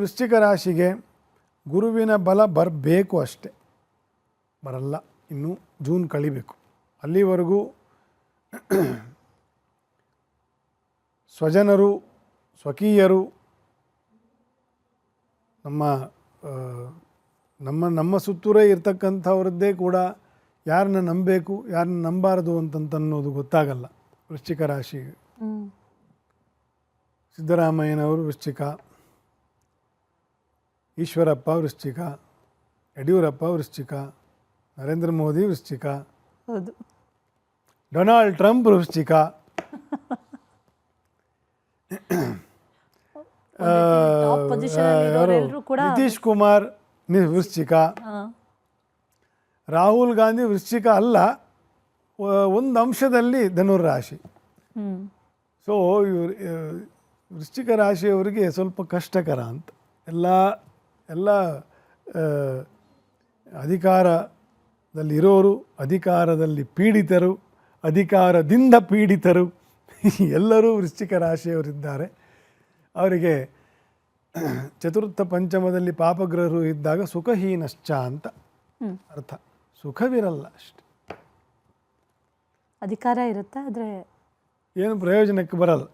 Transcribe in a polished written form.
ವೃಶ್ಚಿಕ ರಾಶಿಗೆ ಗುರುವಿನ ಬಲ ಬರಬೇಕು, ಅಷ್ಟೆ, ಬರಲ್ಲ. ಇನ್ನು ಜೂನ್ ಕಳಿಬೇಕು. ಅಲ್ಲಿವರೆಗೂ ಸ್ವಜನರು, ಸ್ವಕೀಯರು, ನಮ್ಮ ಸುತ್ತೂರೇ ಇರ್ತಕ್ಕಂಥವ್ರದ್ದೇ ಕೂಡ ಯಾರನ್ನ ನಂಬಬೇಕು, ಯಾರನ್ನ ನಂಬಾರದು ಅಂತನ್ನೋದು ಗೊತ್ತಾಗಲ್ಲ ವೃಶ್ಚಿಕ ರಾಶಿಗೆ. ಸಿದ್ದರಾಮಯ್ಯನವರು ವೃಶ್ಚಿಕ, ಈಶ್ವರಪ್ಪ ವೃಶ್ಚಿಕ, ಯಡಿಯೂರಪ್ಪ ವೃಶ್ಚಿಕ, ನರೇಂದ್ರ ಮೋದಿ ವೃಶ್ಚಿಕ, ಹೌದು, ಡೊನಾಲ್ಡ್ ಟ್ರಂಪ್ ವೃಶ್ಚಿಕ, ನಿತೀಶ್ ಕುಮಾರ್ ವೃಶ್ಚಿಕ, ರಾಹುಲ್ ಗಾಂಧಿ ವೃಶ್ಚಿಕ ಅಲ್ಲ, ಒಂದು ಅಂಶದಲ್ಲಿ ಧನುರ್ರಾಶಿ. ಸೊ ಇವರು ವೃಶ್ಚಿಕ ರಾಶಿಯವರಿಗೆ ಸ್ವಲ್ಪ ಕಷ್ಟಕರ ಅಂತ. ಎಲ್ಲ ಅಧಿಕಾರದಲ್ಲಿರೋರು, ಅಧಿಕಾರದಲ್ಲಿ ಪೀಡಿತರು, ಅಧಿಕಾರದಿಂದ ಪೀಡಿತರು ಎಲ್ಲರೂ ವೃಶ್ಚಿಕ ರಾಶಿಯವರಿದ್ದಾರೆ. ಅವರಿಗೆ ಚತುರ್ಥ ಪಂಚಮದಲ್ಲಿ ಪಾಪಗ್ರಹರು ಇದ್ದಾಗ ಸುಖಹೀನಶ್ಚ ಅಂತ ಅರ್ಥ. ಸುಖವಿರಲ್ಲ ಅಷ್ಟೆ, ಅಧಿಕಾರ ಇರುತ್ತೆ, ಆದರೆ ಏನು ಪ್ರಯೋಜನಕ್ಕೆ ಬರಲ್ಲ.